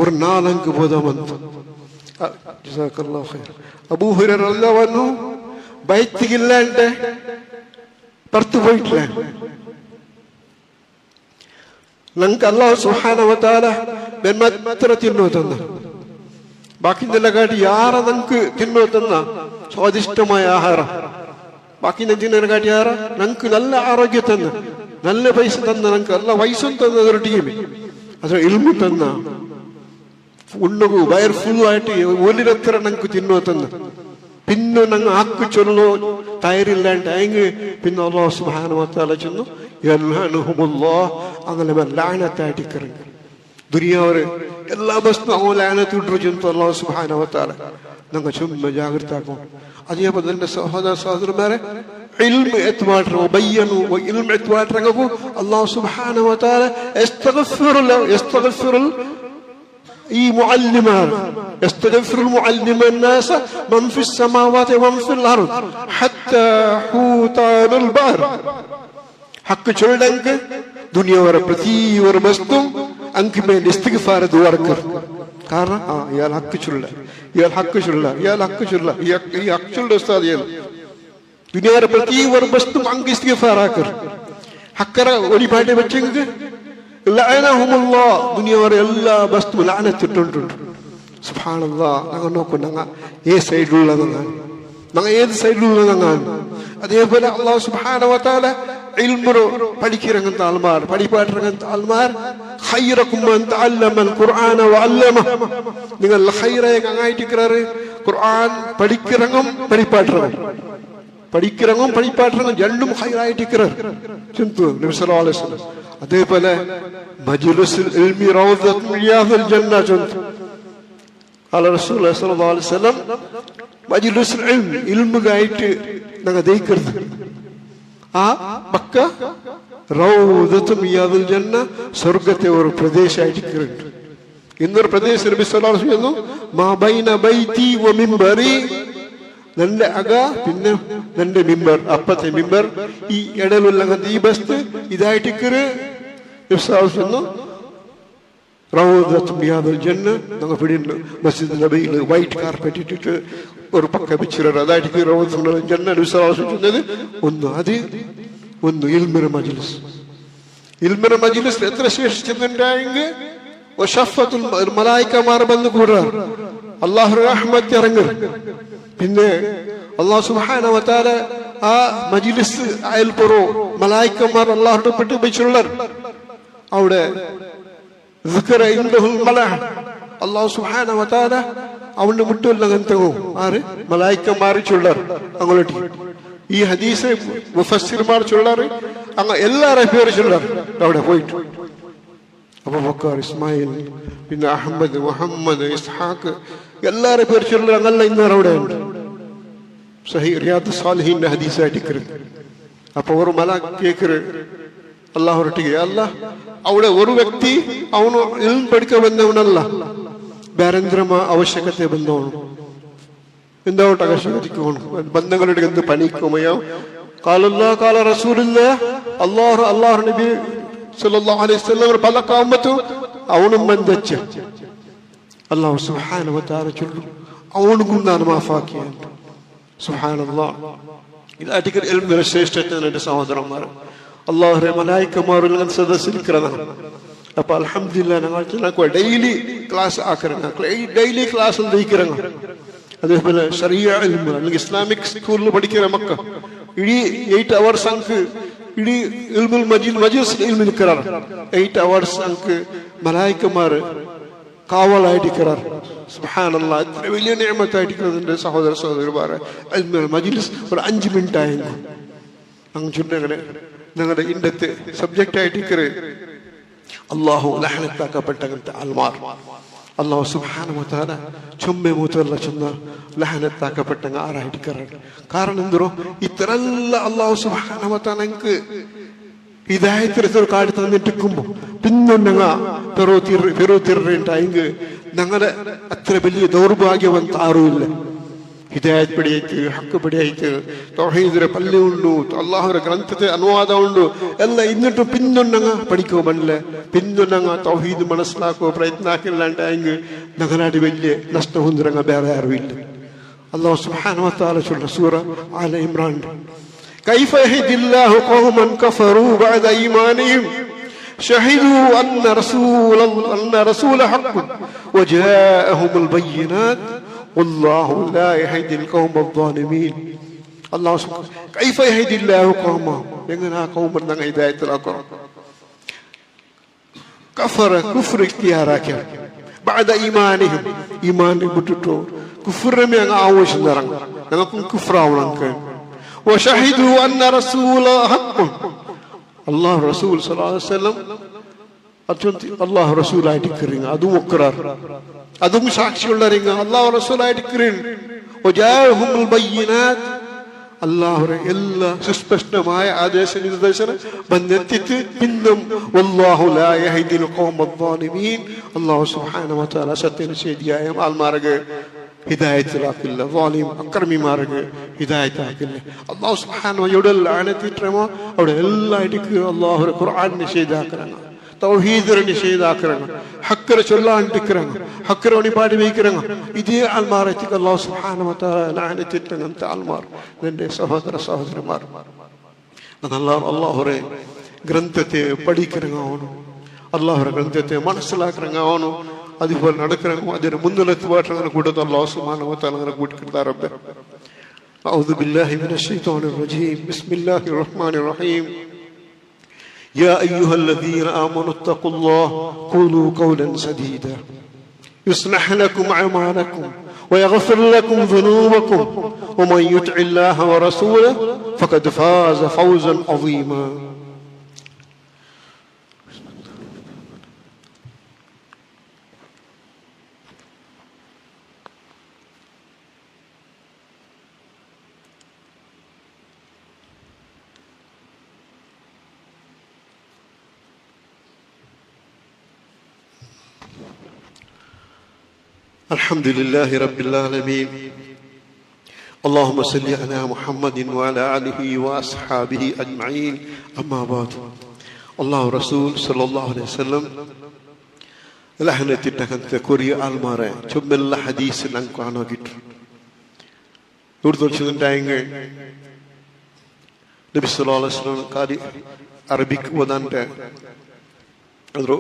ഒരു നാലങ്ക് ബോധമന്ത്. ജസാക്കല്ലാഹു ഖൈർ. അബൂ ഹുറൈറ റളിയല്ലാഹു അൻഹു ബൈത്തില്ലാണ്ട് പുറത്തു പോയിട്ടില്ല. ഞങ്ങൾക്ക് അല്ലാഹു സുബ്ഹാനഹു വ തആല മാത്ര തിന്നോ തന്ന, ബാക്കിന്തെല്ലാം കാട്ടി യാറ നമുക്ക് തിന്നോ തന്ന സ്വാദിഷ്ടമായ ആഹാരം, ബാക്കി തിന്നതിനെ കാട്ടി യാറ ഞങ്ങൾക്ക് നല്ല ആരോഗ്യം തന്ന, നല്ല പൈസ തന്ന, ഞങ്ങൾക്ക് നല്ല വയസ്സും തന്ന ഒരു ടീം, അത് ഇൽമു തന്ന, ഉണ്ണുകു വയർ ഫുൾ ആയിട്ട് ഒലിരത്ര ഞങ്ങൾക്ക് തിന്നോ തന്ന. പിന്നെ ഞങ്ങൾ ആക്ക് ചൊല്ലോ തയ്യാറില്ലാണ്ട് അയങ്ങ് പിന്നെ അല്ലാഹു സുബ്ഹാനഹു വ തആല ചെന്നു യൽഅനുഹുമുല്ലാഹ് അങ്ങനെ ലാനത്തായിട്ടിക്കറങ്ങി. ദുനിയാവര് എല്ലാ വസ്തു അങ്ങനെ ലാനത്തിട്ടു ചെന്നു അല്ലാഹു സുബ്ഹാനഹു വ തആല ഞങ്ങൾ ചുമ്മാ ജാഗ്രതാക്കും. അതേപോലെ തന്നെ സഹോദരന്മാരെ ഇൽമു എത്തുമാട്ടു ബയ്യനു ഇൽമു എത്തുമാട്ടങ്ങൾക്കു അല്ലാഹു സുബ്ഹാനഹു വ തആല യസ്തഗ്ഫിറുൽ ഈ മുഅല്ലിമാർ യസ്തഗ്ഫിറുൽ മുഅല്ലിമൻ നാസ മൻ ഫിസ് സമാവാതി വമൻ ഫിൽ അർദ് ഹത്താ ഹൂതാനുൽ ബഹർ. ഹക്ക് ചൊല്ലങ്ക് ദുനിയാവര പ്രതി ഒരു വസ്തു അങ്ക് മേൽ ഇസ്തിഗ്ഫാർ ദുആർക്കർ. കാരണം ഇയാൾ ഹക്ക് ചൊല്ല, ഇയാൾ ഹക്ക് ചൊല്ല, ഇയാൾ ഹക്ക് ചൊല്ല, ഈ ഹക്ക് ചൊല്ല ഉസ്താദ് ഇയാൾ ദുനിയാവര പ്രതി ഒരു വസ്തു അങ്ക് ഇസ്തിഗ്ഫാർ ആക്കർ. ഹക്കറ ഒരു പാട്ട് വെച്ചെങ്കിൽ ലഅനഹുമുല്ലാഹ് ദുനിയാവര എല്ലാ വസ്തു ലഅനത്തിട്ടുണ്ട്. സുബ്ഹാനല്ലാഹ്. ഞങ്ങൾ നോക്കൂ, ഞങ്ങൾ ഏത് സൈഡിലുള്ളതാണ്, ഞങ്ങൾ ഏത് സൈഡിലുള്ളതാണ്. അതേപോലെ അല്ലാഹു സുബ്ഹാനഹു വ തആല ഇൽമു പഠിക്കിറങ്ങുന്ന ആൾമാർ, പഠിപ്പാട്ടിറങ്ങുന്ന ആൾമാർ ഖൈറകും മൻ തഅല്ലമൽ ഖുർആന വഅല്ലമഹു. നിങ്ങൾ ഖൈറായ അങ്ങായിട്ടിക്കറാറ് ഖുർആൻ പഠിക്കിറങ്ങും പഠിപ്പാട്ടിറങ്ങും, പഠിക്കിറങ്ങും പഠിപ്പാട്ടിറങ്ങും രണ്ടും ഖൈറായിട്ടിക്കറാറ് ചിന്തു നബി സല്ലല്ലാഹു അലൈഹി വസല്ലം. അതേപോലെ മജ്ലിസുൽ ഇൽമി റൗദത്തുൻ റിയാദുൽ ജന്ന ചിന്തു ഖാല റസൂലുള്ളാഹി സ്വല്ലല്ലാഹു അലൈഹി വസല്ലം മജ്ലിസുൽ ഇൽമി ഇൽമുകായിട്ട് ഞങ്ങൾ ദയിക്കരുത്. ആ പക്ക റൗദത്തുൻ റിയാദുൽ ജന്ന സ്വർഗ്ഗത്തെ ഒരു പ്രദേശമായിട്ടിക്കറുണ്ട്. ഇന്നൊരു പ്രദേശം നബി സല്ലല്ലാഹു അലൈഹി വസല്ലം മാ ബൈന ബൈതി വ മിംബറി, നന്റെ അക പിന്നെ നന്റെ മിമ്പർ അപ്പത്തെ മിമ്പർ ഈ ഇടയിലുള്ള ഈ ബസ്ത് ഇതായിട്ടിക്കറ് റൗദത്തുൻ റിയാദുൽ ജന്ന. ഞങ്ങൾ പിടിയുണ്ട് മസ്ജിദ് നബിയിൽ വൈറ്റ് കാർപ്പറ്റ് ഇട്ടിട്ട് ഒരു പക്ക വെച്ചിട്ട് അതായിട്ട് റൗദത്തുൽ ജന്ന നബി സല്ലല്ലാഹു അലൈഹി വസല്ലം ചെന്നത്. ഒന്ന് ഇൽമിന്റെ മജ്ലിസ്. ഇൽമിന്റെ മജ്ലിസ് എത്ര ശേഷിച്ചിട്ടുണ്ടായെങ്കിൽ മലായിക്കമാർ വന്ന് കൂടാർ, അല്ലാഹു റഹ്മത്ത് ഇറങ്ങും. പിന്നെ അല്ലാഹു സുബ്ഹാനഹു വ തആല ആ മജ്ലിസ് അയൽപുറോ മലായിക്കമാർ അല്ലാഹുവിനെ പെട്ട് വെച്ചുള്ളർ. അവിടെ സിക്റ ഇൻദഹുൽ മലാഹ് അല്ലാഹു സുബ്ഹാനഹു വ തആല അവന്റെ മുട്ടുള്ളങ്ങനത്തെ ആറ് മലായിക്കമാർ ചൊല്ലർ അങ്ങോട്ട്. ഈ ഹദീസ് മുഫസ്സിർമാർ ചൊല്ലാറ് അങ്ങ് എല്ലാവരുടെ പേര് ചൊല്ലാറ് അവിടെ പോയിട്ട്. അബൂബക്കർ, ഇസ്മായിൽ, പിന്നെ അഹമ്മദ്, മുഹമ്മദ്, ഇസ്ഹാഖ് എല്ലാവരുടെ പേര് ചൊല്ലി അങ്ങല്ല ഇന്നേരം അവിടെ ഉണ്ട്. സഹീഹ് റിയാദ് സാലിഹീന്റെ ഹദീസായിട്ട് ഇക്കരുത്. അപ്പൊ ഒരു മല കേക്കറ് അല്ലാഹ് ಹೊರಟಿಗೆ ಅಲ್ಲ ಅವಳೆ ഒരു ವ್ಯಕ್ತಿ ಅವನು ಇಲ್ಮ್ ಪಡ್ಕ ಬಂದವನಲ್ಲ, ಬೇರೆಂದ್ರ ಅವಶ್ಯಕತೆ ಬಂದವನು. എന്താവട്ടെ ആവശ്യകതയ്ക്ക് ബന്ധങ്ങളുടെ എന്ത് പണിക്കുമയോ കാലല്ലാ കാല റസൂലില്ല അള്ളാഹു നബി സല്ലല്ലാഹു അലൈഹി വസല്ലം പല കാമത്തും അവനും ബന്ധച്ച അല്ലാഹു സുബ്ഹാനഹു വ തആല ചൊല്ലു അവനും നാണ് മാഫാക്കിയ സുബ്ഹാനല്ലാഹ്. ഇതായിട്ട് ഇൽമിന്റെ ശ്രേഷ്ഠത എന്റെ സഹോദരന്മാർ, അള്ളാഹുരെ മലായിക്കമാരിൽ സദസ്സിലിരിക്കുന്നതാണ്. അപ്പൊ അൽഹംദുലില്ലാഹ് ഞങ്ങൾ ഡെയിലി ക്ലാസ് ആക്കറങ്ങ, ഡെയിലി ക്ലാസ് നയിக்கிறങ്ങ. അതേപോലെ ശരിയ ഇൽമ് അല്ലെങ്കിൽ ഇസ്ലാമിക് സ്കൂളിൽ പഠിക്കുന്ന മക്ക ഇടീ 8 hours അങ്ക് ഇടീ ഇൽമുൽ മജീസ് ഇൽമിൽ ഇക്കറാർ. 8 hours അങ്ക് മലായിക്കമാർ കാവലായിട്ടിക്കറാർ. സുബ്ഹാനല്ലാഹ്, ഇത്ര വലിയ നിഅമത്തായിട്ടിരിക്കുന്നതിന്റെ സഹോദര സഹോദരിമാരെ ഇൽമുൽ മജീസ് ഒരു 5 മിനിറ്റ് ആയെങ്കിൽ അങ്ങ് ചുണ്ടങ്ങനെ ഞങ്ങളുടെ ഇന്നത്തെ സബ്ജക്റ്റ് ആയിട്ടിക്കറ് അള്ളാഹു ലഹനത്താക്കപ്പെട്ട ആൽമാർ. അള്ളാഹു സുബ്ഹാനഹു വ തആല ചുമ്മെ മൂത്തല്ല ചെന്ന ലഹനത്താക്കപ്പെട്ട ആരായിട്ടിക്കറാണ്. കാരണം എന്തോ ഇത്രല്ല അള്ളാഹു സുബ്ഹാനഹു വ തആല എനിക്ക് ഹിദായത്തിനൊരു കാട് തന്നിട്ടിരിക്കുമ്പോ പിന്നൊന്നങ്ങ പെറുത്തിറിട്ടായെങ്കിൽ ഞങ്ങളുടെ അത്ര വലിയ ദൗർഭാഗ്യವಂತ ആരുമില്ല. ಹಿದಾಯತ್ ಪಡೆಯೈತು, ಹಕ್ಕು ಪಡೆಯೈತು, ತೌಹೀದರ ಪಲ್ಲೆ ಉಂಡು, ಅಲ್ಲಾಹರ ಗ್ರಂಥದ ಅನುವಾದ ಉಂಡು ಎಲ್ಲ ಇನ್ನಿಟ್ಟು ಪಿನ್ನೊನ್ನಂಗ ಪಡಿಕೋ ಬನ್ಲ ಪಿನ್ನೊನ್ನಂಗ ತೌಹೀದ್ ಮನಸ್ಲಾಕೋ ಪ್ರಯತ್ನ ಹಾಕಿಲ್ಲ ಅಂತ ಹಿಂಗೆ ನಗನಾಡಿ വലിയ നഷ്ടം ಹೊಂದಿರಂಗ ಬೇರೆ ಯಾರು ಇಲ್ಲ. ಅಲ್ಲಾಹ್ ಸುಬ್ಹಾನಹು ವ ತಆಲ ಚೊಲ್ಲ ಸೂರ ಆಲ ಇಮ್ರಾನ್, ಕೈಫ ಯಹದಿಲ್ಲಾಹು ಕೌಮನ್ ಕಫರು ಬಅದ ಈಮಾನಿಹಿಮ್ ಶಹಿದು ಅನ್ನ ರಸೂಲ ಹಕ್ ವಜಾಅಹುಲ್ ಬಯ್ಯಿನಾತ್ والله لا يهدي القوم الظالمين. الله سبحانه كيف يهدي الله قوما എങ്ങനെ ആ കൗമൻ ഞങ്ങൾ ഹിദായത്തിലാക്കണം? കഫറ കുഫ്ർ ഇഖ്തിയാറാക്കിയ بعد ഈമാനിഹിം ഈമാൻ വിട്ടിട്ടോ കുഫ്റിനെ അങ്ങ് ആവശ്യം നിറങ്ങും. ഞങ്ങൾക്കും കുഫ്റാവണം. وشهدوا ان رسول حق الله رسول صلى الله عليه وسلم അള്ളാഹു റസൂലായിട്ടിരിക്കുക അതും ഒക്കറാർ, അതും സാക്ഷിയുള്ളറിങ്ങ അള്ളാഹു റസൂലായിട്ടിരിക്കുക. അള്ളാഹുറെ എല്ലാ സുസ്പഷ്ടമായ ആദേശ നിർദ്ദേശനം വന്നെത്തിച്ച് പിന്നും വല്ലാഹു ലാ യഹ്ദിൽ ഖൗമൽ ളാലിമീൻ. അല്ലാഹു സുബ്ഹാനഹു വ തആല സത്യനിഷേധിയായ ആൾമാർക്ക് ഹിദായത്തിലാക്കില്ല, ളാലിം അക്രമിമാർക്ക് ഹിദായത്താക്കില്ല. അല്ലാഹു സുബ്ഹാനഹു എവിടെ ലാനത്തിട്ടമോ അവിടെ എല്ലായിടേക്ക് അല്ലാഹുറെ ഖുർആൻ നിഷേധാക്കறாங்க, തൗഹീദ് നിഷേധാക്കறாங்க, ഹക്കറ ചൊല്ലാണ്ടിക്കறாங்க, ഹക്കറ വഴിപാട് വയ്ക്കறாங்க. ഇതേ ആൾമാരേക്ക് അല്ലാഹു സുബ്ഹാനഹു വ തആല ലാനത്തിട്ടങ്ങനത്ത ആൾമാർ എൻ്റെ സഹോദര സഹോദരന്മാർ. അല്ലാഹുറെ ഗ്രന്ഥത്തെ പഠിക്കறங்க അവನು, അല്ലാഹുറെ ഗ്രന്ഥത്തെ മനസ്സിലാക്കறங்க അവನು, അതുപോലെ നടക്കறங்க, അതിനെ മുന്നിലെത്തുവാട്ടങ്ങനെ കൂട്ടത്തിൽ അല്ലാഹു സുബ്ഹാനഹു വ തആല അങ്ങനെ കൂട്ടിക്കിട്ടാ റബ്ബേ. أعوذ بالله من الشيطان الرجيم. بسم الله الرحمن الرحيم. يا أيها الذين آمنوا اتقوا الله قولوا قولا سديدا يصلح لكم أعمالكم ويغفر لكم ذنوبكم ومن يطع الله ورسوله فقد فاز فوزا عظيما. الحمد لله رب العالمين. اللهم صل على محمد وعلى آله وأصحابه أجمعين. أما بعد. الله رسول صلى الله عليه وسلم ലഹനത്തിട്ടകത്ത കൊറിയ ആൾമാരെ ചുമ്മെല്ല ഹദീസ് ഞങ്ങൾക്ക് കാണാകിട്ടു ഉറുദുണ്ടായെങ്കിൽ നബി സല്ലല്ലാഹു അലൈഹി വസല്ലം കാരി അറബിക് ഓതാൻ്റെ അതൊരു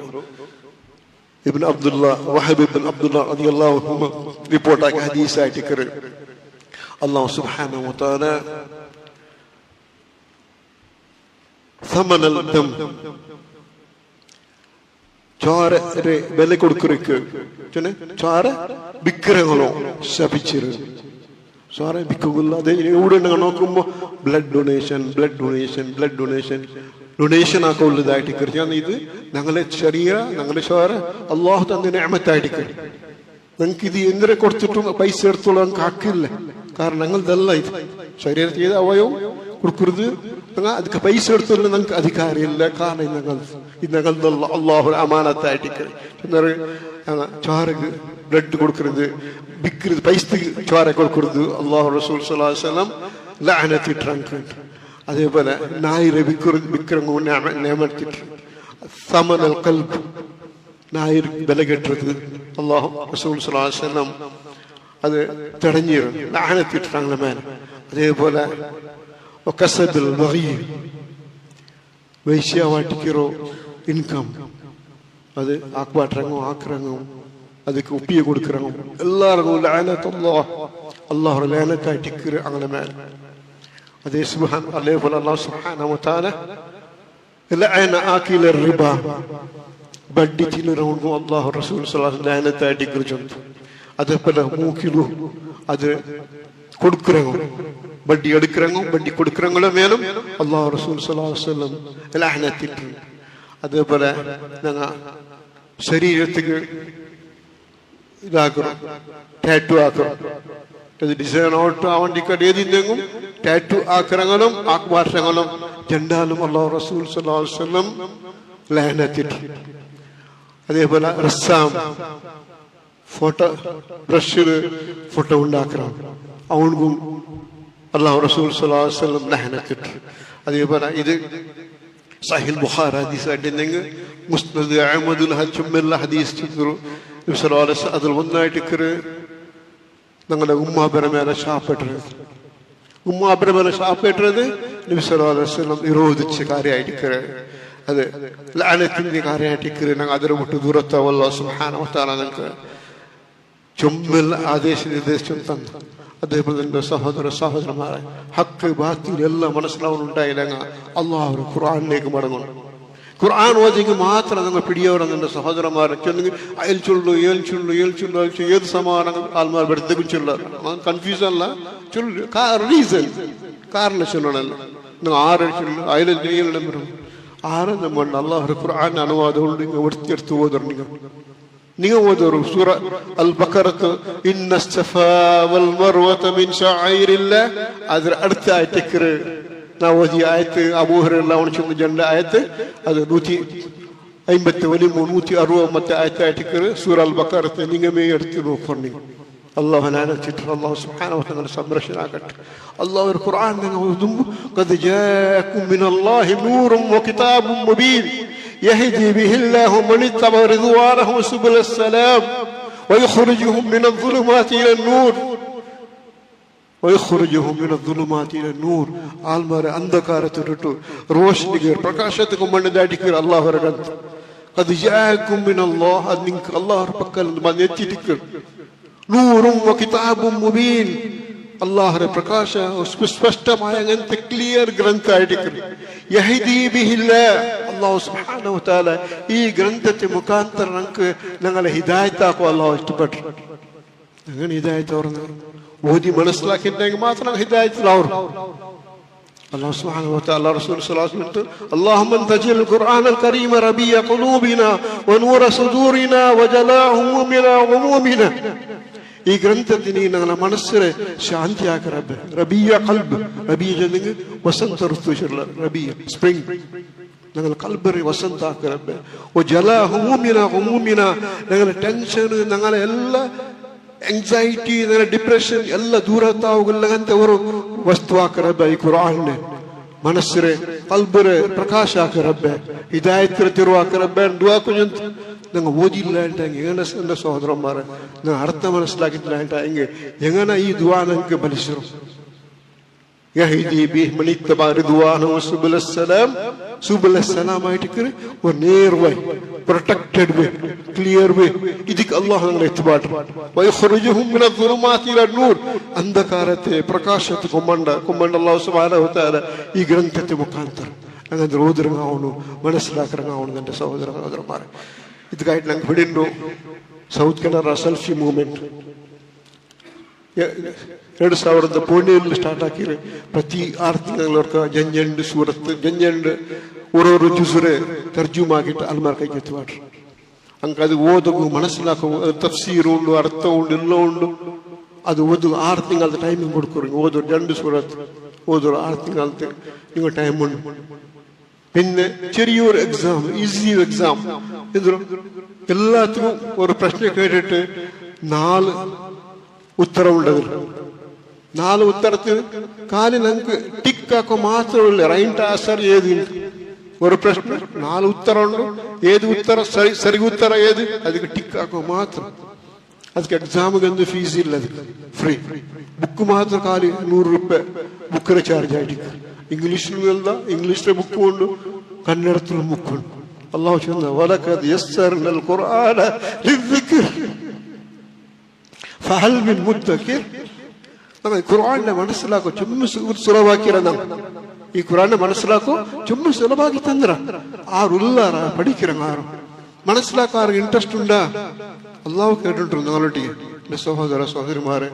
ഇബ്ൻ അബ്ദുല്ല വഹബ് ഇബ്ൻ അബ്ദുല്ല റളിയല്ലാഹു അൻഹു റിപ്പോർട്ടാക്കിയ ഹദീസായിട്ടിക്കറ് അല്ലാഹു സുബ്ഹാനഹു വ തആല സമനൽ ദം ചോരരെ വില കൊടുക്കറക്ക് ചോര വിഗ്രഹങ്ങളോ ശപിച്ചിരുന്നു. ചോര വിൽക്കില്ല. അത് ഇവിടെ നോക്കുമ്പോൾ ബ്ലഡ് ഡൊണേഷൻ ഡൊണേഷൻ ആക്കാൻ ഉള്ളതായിട്ട് ഞാൻ ഇത് ഞങ്ങളെ ചെറിയ ഞങ്ങളുടെ ചോര അള്ളാഹു തന്നെ നിഅമത്തായിട്ട് നിങ്ങൾക്ക് ഇത് എന്തിനെ കൊടുത്തിട്ടും പൈസ എടുത്തോളം ഞങ്ങൾക്ക് ആക്കില്ല. കാരണം ഞങ്ങളതല്ല ഇത് ശരീരത്തിൽ ചെയ്ത അവയവും കൊടുക്കരുത്. ಅದಕ್ಕೆ ಪೈಸೆ എടുത്തോളം ഞങ്ങൾക്ക് അധികാരമില്ല. കാരണം ഇത് ഞങ്ങളതല്ല അള്ളാഹു അമാനത്തായിട്ട് ചോരക്ക് ബ്ലഡ് കൊടുക്കരുത്, വിൽക്കരുത്, പൈസ ചോര കൊടുക്കരുത്. അള്ളാഹു റസൂൽ സ്വല്ലല്ലാഹു അലൈഹി വസല്ലം ലഅനത്തിട്ട്. അതേപോലെ നായിരെ വിക്രങ്ങും നിയമത്തിട്ട് സമനൽ ഖൽബ് നായിർ വില കെട്ടത് അള്ളാഹു റസൂൽ സ്വല്ലല്ലാഹു അലൈഹി വസല്ലം അത് തടഞ്ഞിരുന്നു, ലഅനത്തിട്ടാങ്ങളെ മേലെ. അതേപോലെ കസബിൽ ബഗി വൈശ്യാവാട്ടിക്കറോ ഇൻകം അത് ആക്വാട്ടിറങ്ങും ആക്കിറങ്ങും ಅದಕ್ಕೆ ಉಪ್ಪಿಗೆ കൊടുക്കിറങ്ങും എല്ലാവർക്കും അള്ളാഹു ലഅനത്തായിട്ട് അങ്ങനെ മേലെ. അതേ അതേപോലെ അല്ലാഹു സുബ്ഹാനഹു വ തആല ലഅന ആകില റിബ ബഡ്ഡി തിന്നറവനും അല്ലാഹു റസൂൽ സ്വല്ലല്ലാഹു അലൈഹി വസല്ലം ലഅനത്തായിട്ട് ചൊല്ലുന്നു. അതേപോലെ മൂക്കിലു അത് കൊടുക്കിറങ്ങും, ബഡ്ഡി എടുക്കിറങ്ങും, ബഡ്ഡി കൊടുക്കിറങ്ങുള്ള മേലും അല്ലാഹു റസൂൽ സ്വല്ലല്ലാഹു അലൈഹി വസല്ലം ലഅനത്തിട്ട്. അതേപോലെ ഞങ്ങ ശരീരത്തിക്ക് ഇതാക്കണം, ടാറ്റു ആക്കണം. ഡിസൈൻ ഔട്ട് ആവണ്ടിക്കട്ട് ഏതിന്തെങ്കിലും ടാറ്റു ആക്കിറങ്ങലും ആക്വാഷങ്ങളും ജണ്ടാലും അല്ലാഹു റസൂൽ സ്വല്ലല്ലാഹു അലൈഹി വസല്ലം ലഅനത്തിട്ട്. അതേപോലെ റസ്സാം ഫോട്ടോ ബ്രഷില് ഫോട്ടോ ഉണ്ടാക്കണം, അവനും അല്ലാഹു റസൂൽ സ്വല്ലല്ലാഹു അലൈഹി വസല്ലം ലഅനത്തിട്ട്. അതേപോലെ ഇത് സഹീഹ് ബുഖാരി ഹദീസ് ആയിട്ടുണ്ടെങ്കിൽ മുസ്നദ് അഹ്മദുൽ ഹജ്ജുമെല്ലാം ഹദീസ് ചെയ്തു. അതിൽ ഒന്നായിട്ട് ഞങ്ങളുടെ ഉമ്മാബര മേലെ ഷാപ്പിട്ടത്, ഉമ്മാബര മേലെ ഷാപ്പിട്ടത് നബി സല്ലല്ലാഹു അലൈഹി വസല്ലം വിരോധിച്ച കാര്യമായിട്ട് അത് ലഅനത്തിന്റെ കാര്യമായിട്ട് ഞങ്ങൾ അതിനെ വിട്ട് ദൂരത്താവും. അല്ലാഹു സുബ്ഹാനഹു വ തആല ഞങ്ങൾക്ക് ചുമ്മിൽ ആദേശ നിർദ്ദേശം തന്നു. അതേപോലെ എൻ്റെ സഹോദരന്മാരെ ഹക്ക് ബാത്തിൽ എല്ലാം മനസ്സിലാവുന്നുണ്ടായില്ലെങ്കിൽ അള്ളാഹു ഖുർആനിലേക്ക് മടങ്ങണം. ഖുർആൻ ഓതിക്ക് മാത്രം നിങ്ങൾ പിടിയോടെ എൻ്റെ സഹോദരന്മാരെ ചൊല്ലുങ്കിൽ അയൽ ചൊല്ലു ഏൽ ചൊല്ലു ഏൽ ചൊല്ലു അയൽ ചൊല്ലു ഏത് സമാനം ആൾമാർ വെറുതെക്കും ചൊല്ലാറ് കൺഫ്യൂസ് അല്ല ചൊല്ലു റീസൺ കാരണം ചൊല്ലണല്ലോ. നിങ്ങൾ ആറ് ചൊല്ലു അയലും ചെയ്യലും വരും ആരെന്നും വേണ്ട. അള്ളാഹു ഖുർആൻ അനുവാദം കൊണ്ട് നിങ്ങൾ വൃത്തിയെടുത്ത് ഓതണം. നിങ്ങൾ ഓതോറു സൂറ അൽ ബഖറത്ത് ഇന്ന സഫാ വൽ മർവത മിൻ ശഅഇരില്ലാഹ് അതിൽ അടുത്ത ആയത്ത് ನಾವು ಓದಿ ಆಯತ್ತು ಅಬೂ ಹುರೈರ ಅವನು ಜಂಡ ಆಯತ್ತು ಅದು 153 160 ಆಯತ್ತು ಸೂರ ಅಲ್ ಬಕರത്ത് നിങ്ങമേ എടുത്തു നോക്കണം. അല്ലാഹു ലഅനത്തിട്ട് അല്ലാഹു സുബ്ഹാനഹു വ തആല സംരക്ഷണം ആകട്ടെ. അല്ലാഹു ഖുർആൻ നിങ്ങൾ ഓതുമ്പോൾ ഖദ് ജാഅകും മിനല്ലാഹി നൂറുൻ വ കിതാബുൻ മുബീൻ യഹ്ദി ബിഹില്ലാഹു മൻ ഇത്തബഅ റിദ്വാനഹു സുബുലസ് സലാം വയഖ്റുജുഹും മിനൽ ദുലുമാതി ഇലൻ നൂർ ആൽമാരെ അന്ധകാരത്തിട്ടു ರೋಶನಿಗೆ ಪ್ರಕಾಶಕ್ಕೆ ಮಣ್ಣು ದಾಟಿಕರು ಅಲ್ಲಾಹರ ಗಂತ ಅದು ಜಾಯಕುಂ ಮಿನಲ್ಲಾಹ್ ಅದು ನಿಂಗೆ ಅಲ್ಲಾಹರ ಪಕ್ಕದಲ್ಲಿ ಬಂದು ಎತ್ತಿಟ್ಟಿಕ್ಕರು ನೂರುಂ ವ ಕಿತಾಬುಂ ಮುಬೀನ್ ಅಲ್ಲಾಹರ ಪ್ರಕಾಶ ಸ್ಪಷ್ಟಮಾಯಂತೆ ಕ್ಲಿಯರ್ ಗ್ರಂಥ ಆಟಿಕ್ಕರು ಯಹ್ದಿ ಬಿಹಿಲ್ಲಾಹ್ ಅಲ್ಲಾಹು ಸುಬ್ಹಾನಹು ವ ತಆಲ ಈ ಗ್ರಂಥತೆ ಮುಖಾಂತರ ನಂಗೆ ഞങ്ങളെ ഹിദായത്ത് ആക്കോ അല്ലാഹു ഇഷ്ടപ്പെട്ടു. അങ്ങനെ ഹിദായത്ത് ഓർന്നു ഓതി മനസ്സിലാക്കിയിട്ടുണ്ടെങ്കിൽ മാത്രം ഹിദായത്തിലാവും. അല്ലാഹു സുബ്ഹാനഹു വ തആല റസൂൽ സ്വല്ലല്ലാഹു അലൈഹി വസല്ലം അല്ലാഹുമ്മ തജിൽ ഖുർആനൽ കരീമ റബിയ ഖുലൂബിനാ വനൂറ സുദൂരിനാ വജലാഅ ഹുമൂമിനാ വഗുമൂമിനാ ഈ ഗ്രന്ഥത്തിന് ഞങ്ങളുടെ മനസ്സിനെ ശാന്തിയാക്ക റബ്ബേ. റബിയ ഖൽബ് റബിയ ജനങ്ങ വസന്ത ഋതു റബിയ സ്പ്രിംഗ് ഞങ്ങളുടെ കൽബറി വസന്താക്ക റബ്ബേ. വജലാഅ ഹുമൂമിനാ വഗുമൂമിനാ ഞങ്ങളുടെ ടെൻഷൻ ഞങ്ങളുടെ എല്ലാ ಆಂಗ್ಸೈಟಿ ಡಿಪ್ರೆಷನ್ ಎಲ್ಲ ದೂರತ್ತಾವುಗಲ್ಲಂತ ಅವರು ವಸ್ತು ಹಾಕರಬ್ಬೆ. ಈ ಕುರಾನ್ನೆ ಮನಸ್ಸರೆ ಕಲ್ಬರೆ ಪ್ರಕಾಶ ಹಾಕರಬ್ಬೆ ಹಿದಾಯತ್ತರ ತಿರು ಹಾಕರಬ್ಬೆ ದುವಾ ಕುಂತ ನಂಗೆ ಓದಿಲ್ಲ ಅಂತ ಹೆಂಗನ എൻ്റെ സഹോദരന്മാരെ ഞാൻ അർത്ഥം മനസ്സിലാക്കിയിട്ടില്ല ಅಂತ ಹೆಂಗೆ ಹೆಂಗನ ಈ ದುವಾ ನಂಗೆ ಬಲಿಸರು യഹ്ദി ബിഹി മൻ ഇത്തബഅ റിദ്വാനഹു സുബുലസ് സലാം സുബുലസ് സലാം ആയിട്ട് ഒരു നേർ വേ പ്രൊട്ടക്റ്റഡ് വേ ക്ലിയർ വേ ഇതിക്ക് അല്ലാഹു ഞങ്ങളെ എത്തിപ്പാട്ട് വയഖ്റുജുഹും മിനൽ ദുലുമാതി ഇലൻ നൂർ അന്ധകാരത്തെ പ്രകാശത്തെ കൊമ്മണ്ട അല്ലാഹു സുബ്ഹാനഹു വ തആല ഈ ഗ്രന്ഥത്തെ മുഖാന്തരം ഞങ്ങൾ രോദരങ്ങാവണു മനസ്സിലാക്കറങ്ങാവണു. എൻ്റെ സഹോദരന്മാരെ ಇದಕ್ಕಾಗಿ ನಂಗೆ ಹಿಡಿದು south Canara selfie movement 2017 start ಹಾಕಿರಿ. ಪ್ರತಿ 6 ತಿಂಗಳವರೆಗೆ ಜಂಜಂಡ್ ಸೂರತ್ ಜಂಜಂಡ್ ಓರೋರು ಜುಸುರೆ ತರ್ಜುಮಾ ಆಗಿಟ್ಟು ಅಲ್ಮಾರ್ ಕೈ ಕೆತ್ತುವಾಡ್ರಿ. ಹಂಗೆ ಅದು ಓದಗು ಮನಸ್ಸಿಲಾಕು ತಫ್ಸೀರು ಉಂಡು, ಅರ್ಥ ಉಂಡು, ಎಲ್ಲ ಉಂಡು. ಅದು ಓದು 6 ತಿಂಗಳದ ಟೈಮಿಂಗ್ ಕೊಡ್ಕೊರಿ. ಓದೋ ಜಂಡು ಸೂರತ್ ಓದೋರು 6 ತಿಂಗಳದ നിങ്ങൾ ടൈം ഉണ്ട്. പിന്നെ ചെറിയൊരു എക്സാം, ഈസി എക്സാം എന്തോ എല്ലാത്തിനും ഒരു പ്രശ്നം കേട്ടിട്ട് 4 ഉത്തരവുണ്ടതിൽ. 4 ഉത്തരത്തിൽ കാലി നമുക്ക് ടിക്കാക്കോ മാത്രമല്ല റൈറ്റ് ആൻസർ ഏതുണ്ട്. ഒരു പ്രശ്നം 4 ഉത്തരമുണ്ട്. ഏത് ഉത്തര സരി ഉത്തര ഏത് ಅದಕ್ಕೆ ಟಿಕ್ಕಾಕೋ ಮಾತ್ರ. ಅದಕ್ಕೆ ಎಕ್ಸಾಮ್ಗೆ ಒಂದು ಫೀಸ್ ಇಲ್ಲ, ಅದಕ್ಕೆ ಫ್ರೀ. ಬುಕ್ ಮಾತ್ರ ಖಾಲಿ 100 ರೂಪಾಯಿ ಬುಕ್ಕಿನ ಚಾರ್ಜ್ ಆಯ್ತು. ಇಂಗ್ಲೀಷ್ನೂ ಎಲ್ಲ ಇಂಗ್ಲೀಷ್ನ ಬುಕ್ ಉಂಡು, ಕನ್ನಡത്തിൽ ബുക്ക് ഉണ്ട്. അല്ലാഹു ചൊന്ന വലഖദ് യസ്സർനൽ ഖുർആന ലിദ്ദിക്ർ ഫഹൽ മിൻ മുദ്ദക്കിർ. നമ്മൾ ഖുർആനെ മനസ്സിലാക്കോ ചുമ്മ സുലഭാക്കിറ. ഈ ഖുർആനെ മനസ്സിലാക്കോ ചുമ്മ സുലഭാക്കി തന്നിര. ആരുല്ലാര പഠിക്കിറങ്ങാറ് മനസ്സിലാക്കാറ് ഇൻട്രസ്റ്റ് ഉണ്ടാ. അള്ളാഹു കേട്ടിട്ടുണ്ട് നിങ്ങളൊട്ടിಗೆ. എൻ്റെ സഹോദര സഹോദരിമാരെ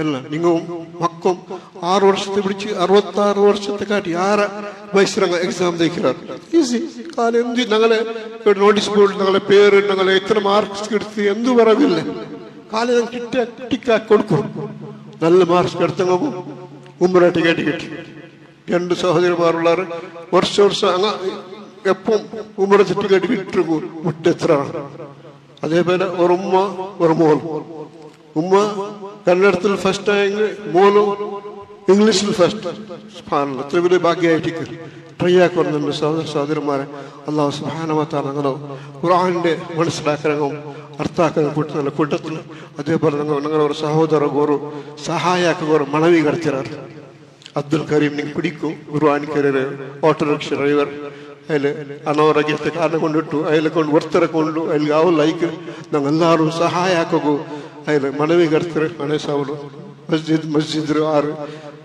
എല്ലാം നിങ്ങളും മക്കും 6 വർഷത്തെ പിടിച്ച് 66 വർഷത്തെ കാട്ടി 6 വയസ്സിലങ്ങ എക്സാം തയ്ക്കാറ് ഈസി. കാരണം എന്ത് ഞങ്ങളെ നോട്ടീസ് ബോർഡിൽ ഞങ്ങളെ പേര് ഞങ്ങളെ എത്ര മാർക്സ് എടുത്ത് എന്തു പറവില്ല. കാലം ഞങ്ങൾ ടിക്കാക്കി കൊടുക്കും. നല്ല മാർക്സ് എടുത്തങ്ങും ഉമ്ര ടിക്കറ്റ് കിട്ടി. 2 സഹോദരിമാരുള്ളവർ വർഷം അങ്ങ് എപ്പം ഉമ്ര ടിക്കറ്റ് കിട്ടും മുട്ടെത്രയാണ്. അതേപോലെ ഒരു ഉമ്മ ഒരു മോൾ. ഉമ്മ കന്നഡത്തിൽ ഫസ്റ്റ് ആയെങ്കിൽ മോളും ഇംഗ്ലീഷിൽ ഫസ്റ്റ്. അത്ര വലിയ ഭാഗ്യമായിട്ട് ട്രൈ ആക്കി വരുന്നുണ്ട് സഹോദര സഹോദരന്മാരെ. അള്ളാഹു സുബ്ഹാനഹു വ തആല ഞങ്ങളോ ഖുർആന്റെ മനസ്സിലാക്കലും ಅರ್ಥಾಕದ ಕೂಟದಲ್ಲಿ ಕೂಟത്തിൽ അതേപോലെ ഞങ്ങളൊരു സഹോദരಗೋರು സഹായാക്കുಗೋರು ಮನವಿ ಕರ್ತಿರಾರ. ಅಬ್ದುಲ್ ಕರೀಂ ನಿಂಗೆ പിടിക്കും ഖുർആൻ കയറി ഓട്ടോ റിക്ഷ ഡ്രൈവർ അതിൽ അനാരോഗ്യത്തെ കാരണം കൊണ്ടിട്ടു അതിലെ കൊണ്ട് ಒರ್ತರೆ ಕೊಂಡು ಅಲ್ಲಿ ಯಾವ ಲೈಕ್ ഞങ്ങളെല്ലാവരും സഹായ ಹಾಕೋಗು അതിൽ ಮನವಿ ಕರ್ತಾರೆ. ಮನೆ ಸಾವಲು ಮಸ್ಜಿದ್ 6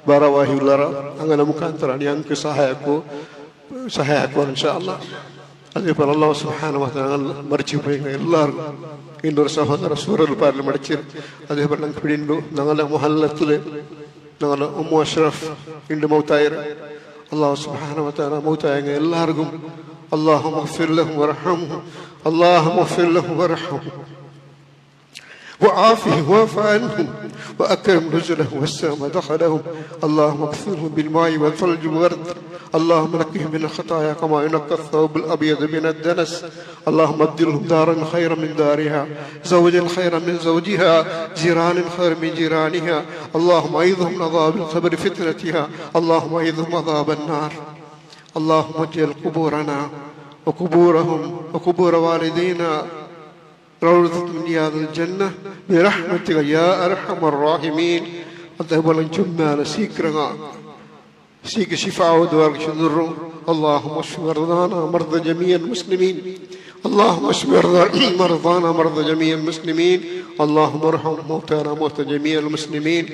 ಭಾರವಾಹಿ ಉಳ್ಳಾರ അങ്ങനെ ಮುಖಾಂತರ ഞങ്ങൾക്ക് സഹായ ಹಾಕುವ ಇನ್ಶಾ ಅಲ್ಲಾಹ್. അതേപോലെ അല്ലാഹു സുബ്ഹാനഹു വ തആല മരിച്ചുപോയി എല്ലാവർക്കും ಇನ್ನೊರು ಸಹೋದರ ಸೂರಲ್ ಪಾರ್ಲಿ ಮಡಚಿರು. അതേപോലെ ഞങ്ങൾക്ക് പിടിയുണ്ട് ഞങ്ങളുടെ മുഹല്ലത്തില് ഞങ്ങളുടെ ഉമ്മു അഷ്റഫ് ഉണ്ട് മൗത്തായർ. അല്ലാഹു സുബ്ഹാനഹു വ തആല മൗത്തായ എല്ലാവർക്കും اللهم اغفر لهم وارحمهم اللهم اغفر لهم وارحمهم وعافهم واعف عنهم واكرم نزلهم وسع مدخلهم اللهم اغفرهم بالماء والثلج والبرد اللهم نقهم من الخطايا كما ينقى الثوب الابيض من الدنس اللهم ابدلهم دارا خيرا من دارها زوجا خيرا من زوجها جيرانا خيرا من جيرانها اللهم اعذهم من عذاب القبر فتنتها اللهم اعذهم عذاب النار اللهم اجعل قبورنا وقبورهم وقبور والدينا روضة من رياض الجنة برحمتك يا أرحم الراحمين. അതേപോലെ ചുമ്മാനെ سيك شفاء ودوار شذر اللهم اشف مرضانا مرضى جميع المسلمين اللهم اشف مرضانا مرضى جميع المسلمين اللهم ارحم موتانا موتى جميع المسلمين.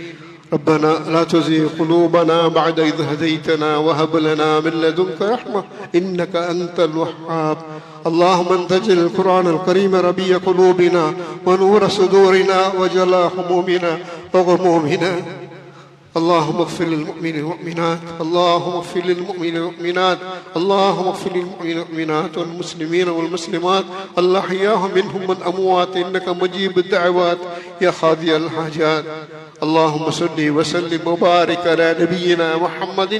ربنا لا تزغ قلوبنا بعد إذ هديتنا وهب لنا من لدنك رحمة إنك أنت الوهاب. اللهم أنت اجعل القرآن الكريم ربيع قلوبنا ونور صدورنا وجلاء همومنا وغمومنا. اللهم اغفر للمؤمنين والمؤمنات اللهم اغفر للمؤمنين والمؤمنات اللهم اغفر للمؤمنين والمؤمنات والمسلمين والمسلمات الأحياء منهم والأموات إنك مجيب الدعوات يا قاضي الحاجات. اللهم صل وسلم وبارك على نبينا محمد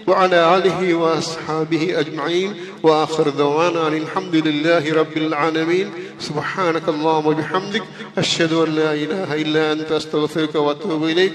وعلى آله وأصحابه أجمعين وآخر دعوانا أن الحمد لله رب العالمين. سبحانك اللهم وبحمدك أشهد أن لا إله إلا أنت أستغفرك وأتوب إليك.